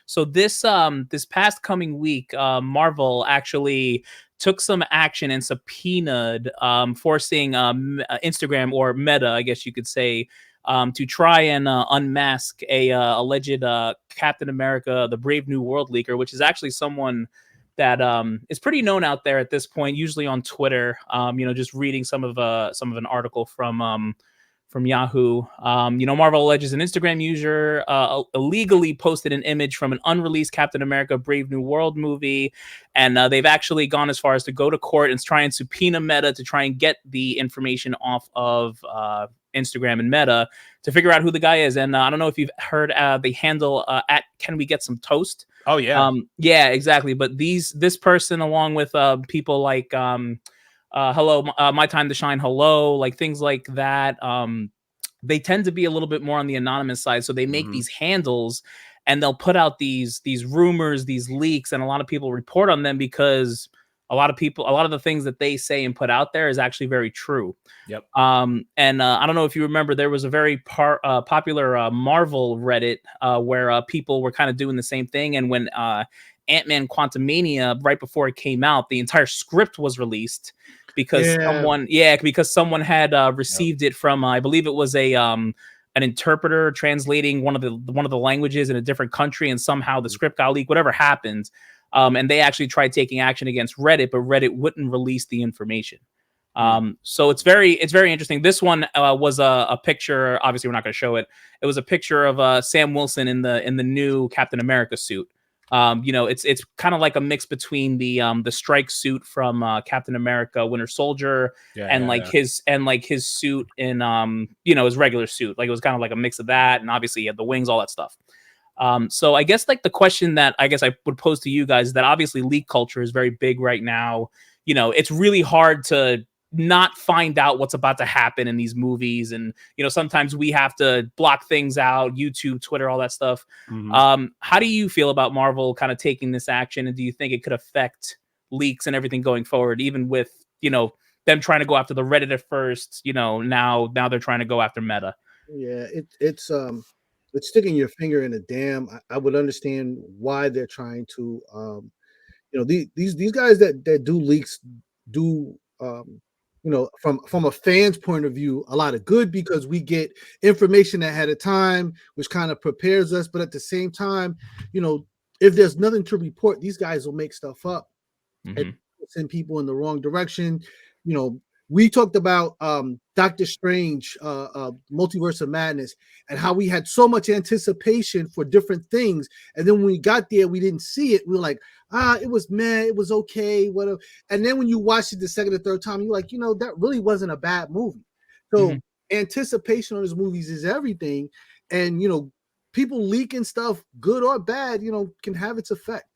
So this past coming week, Marvel actually took some action and subpoenaed, forcing Instagram, or Meta, I guess you could say, to try and unmask a alleged Captain America: The Brave New World leaker, which is actually someone that is pretty known out there at this point, usually on Twitter. Just reading some of an article from Yahoo. Marvel alleges an Instagram user illegally posted an image from an unreleased Captain America: Brave New World movie, and they've actually gone as far as to go to court and try and subpoena Meta to try and get the information off of Instagram and Meta to figure out who the guy is. And I don't know if you've heard the handle at Can We Get Some Toast? Oh yeah. Yeah, exactly. But this person, along with people like Hello, My Time to Shine, Hello, like things like that, they tend to be a little bit more on the anonymous side. So they make these handles and they'll put out these rumors, these leaks, and a lot of people report on them because a lot of the things that they say and put out there is actually very true. Yep. And I don't know if you remember, there was a very popular Marvel Reddit where people were kind of doing the same thing. And when Ant-Man Quantumania, right before it came out, the entire script was released because someone had received it from I believe it was an interpreter translating one of the languages in a different country, and somehow the script got leaked, whatever happened. And they actually tried taking action against Reddit, but Reddit wouldn't release the information. So it's very interesting. This one was a picture. Obviously, we're not going to show it. It was a picture of Sam Wilson in the new Captain America suit. It's kind of like a mix between the strike suit from Captain America: Winter Soldier his suit in his regular suit. Like, it was kind of like a mix of that, and obviously he had the wings, all that stuff. So I guess like the question that I guess I would pose to you guys is that obviously leak culture is very big right now. It's really hard to not find out what's about to happen in these movies. And, sometimes we have to block things out, YouTube, Twitter, all that stuff. How do you feel about Marvel kind of taking this action? And do you think it could affect leaks and everything going forward, even with, them trying to go after the Reddit at first, now they're trying to go after Meta? Yeah, it's sticking your finger in a dam. I would understand why they're trying to, these guys that do leaks do, from a fan's point of view, a lot of good, because we get information ahead of time, which kind of prepares us. But at the same time, if there's nothing to report, these guys will make stuff up and send people in the wrong direction. We talked about Doctor Strange, Multiverse of Madness, and how we had so much anticipation for different things. And then when we got there, we didn't see it. We were like, it was meh, it was okay, whatever. And then when you watch it the second or third time, you're like, that really wasn't a bad movie. So anticipation on these movies is everything. And, people leaking stuff, good or bad, can have its effect.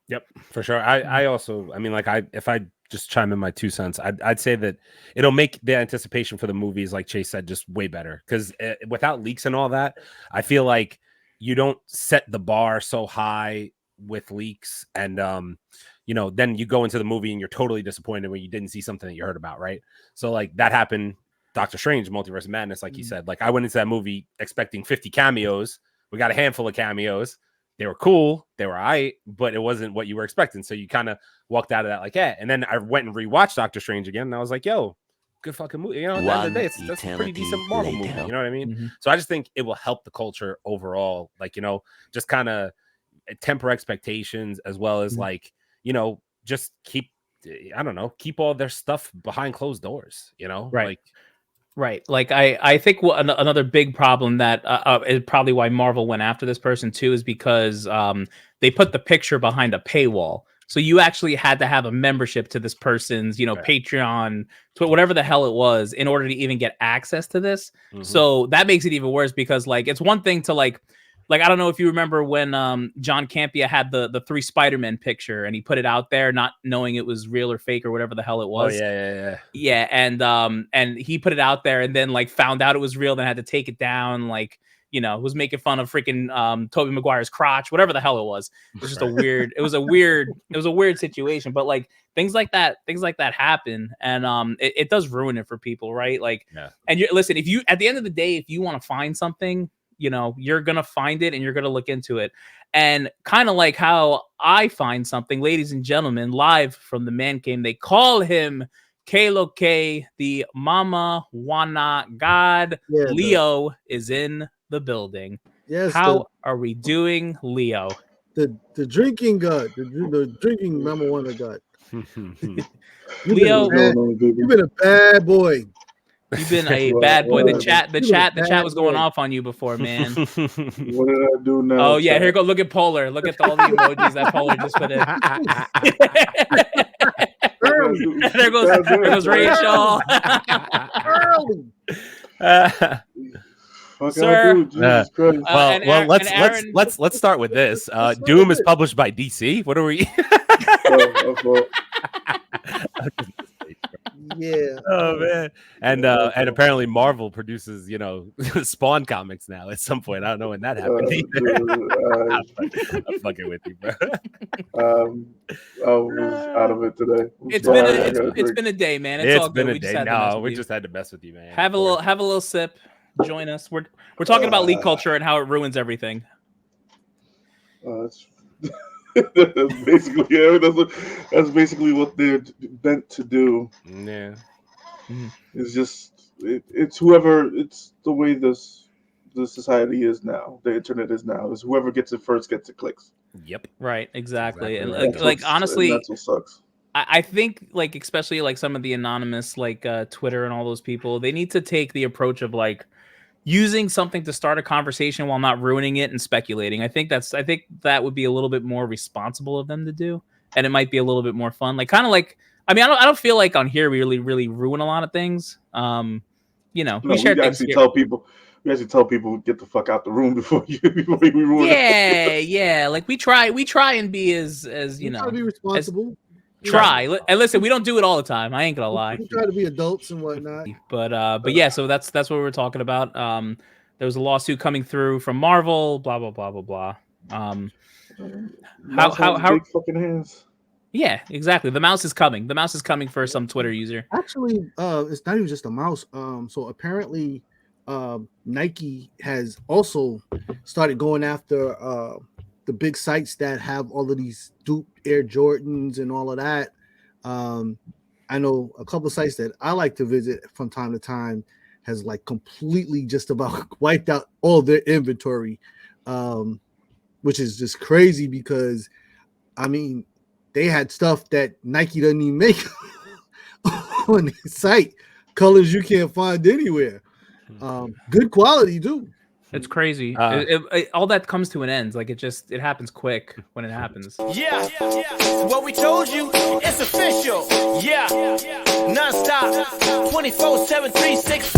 Yep, for sure. If I just chime in my 2 cents, I'd say that it'll make the anticipation for the movies, like Chase said, just way better. Because without leaks and all that, I feel like you don't set the bar so high with leaks, and then you go into the movie and you're totally disappointed when you didn't see something that you heard about, right? So like that happened, Doctor Strange, Multiverse of Madness, like you said. Like, I went into that movie expecting 50 cameos. We got a handful of cameos. They were cool, they were alright, but it wasn't what you were expecting. So you kind of walked out of that like, And then I went and rewatched Doctor Strange again, and I was like, yo, good fucking movie. At the end of the day, that's a pretty decent Marvel movie. You know what I mean? So I just think it will help the culture overall. Like, just kind of temper expectations, as well as just keep all their stuff behind closed doors. Right. Like, I think another big problem that is probably why Marvel went after this person too is because they put the picture behind a paywall. So you actually had to have a membership to this person's, Patreon, whatever the hell it was, in order to even get access to this. So that makes it even worse, because like, it's one thing to like, I don't know if you remember when John Campea had the 3 Spider-Man picture, and he put it out there not knowing it was real or fake or whatever the hell it was. Yeah, and he put it out there, and then like found out it was real, then had to take it down, was making fun of freaking Tobey Maguire's crotch, whatever the hell it was. It was just it was a weird situation. But like things like that happen, and it does ruin it for people, right? Like, and listen, if you, at the end of the day, if you want to find something, you know, you're gonna find it and you're gonna look into it. And kind of like how I find something, ladies and gentlemen, live from the Man Cave, they call him Kalo K, the Mama Wana God. Yeah, Leo is in the building. Yes. How are we doing, Leo? The drinking God, the drinking Mama Wana God. Leo, you've been a bad boy. You've been a bad boy. The chat was going off on you before, man. What did I do now? Oh yeah, here go. Look at Polar. Look at all the emojis that Polar just put in. there goes Rachel. Sir, let's start with this. Doom is published by DC. What are we? Yeah. Oh man. And apparently Marvel produces, you know, Spawn comics now at some point. I don't know when that happened either. I'm fucking with you, bro. I was out of it today. It's been a day, man. It's all been good. a day. No, we just had to mess with you, man. Have a little sip. Join us. We're talking about leak culture and how it ruins everything. That's basically that's basically what they're meant to do. Yeah, it's just it's whoever. It's the way the society is now. The internet is now. Is whoever gets it first gets the clicks. Yep. Right. Exactly. And right. honestly, that's what sucks. I think like especially like some of the anonymous like Twitter and all those people, they need to take the approach of like using something to start a conversation while not ruining it and speculating. I think that would be a little bit more responsible of them to do, and it might be a little bit more fun. Like kind of like, I mean, I don't feel like on here we really ruin a lot of things. You know, we actually tell people get the fuck out the room before we ruin it. Yeah. Like we try and be as you know, try to be responsible. And listen, we don't do it all the time. I ain't gonna lie. We try to be adults and whatnot. But yeah, so that's what we're talking about. There was a lawsuit coming through from Marvel. Blah blah blah blah blah. How big fucking hands? Yeah, exactly. The mouse is coming. The mouse is coming for some Twitter user. Actually, it's not even just a mouse. So apparently, Nike has also started going after the big sites that have all of these dupe Air Jordans and all of that. I know a couple of sites that I like to visit from time to time has like completely just about wiped out all their inventory, which is just crazy because, I mean, they had stuff that Nike doesn't even make on the site, colors you can't find anywhere. Good quality too. It's crazy. All that comes to an end. Like it happens quick when it happens. Yeah. What we told you, it's official. Yeah. Non-stop. 24/7, 365.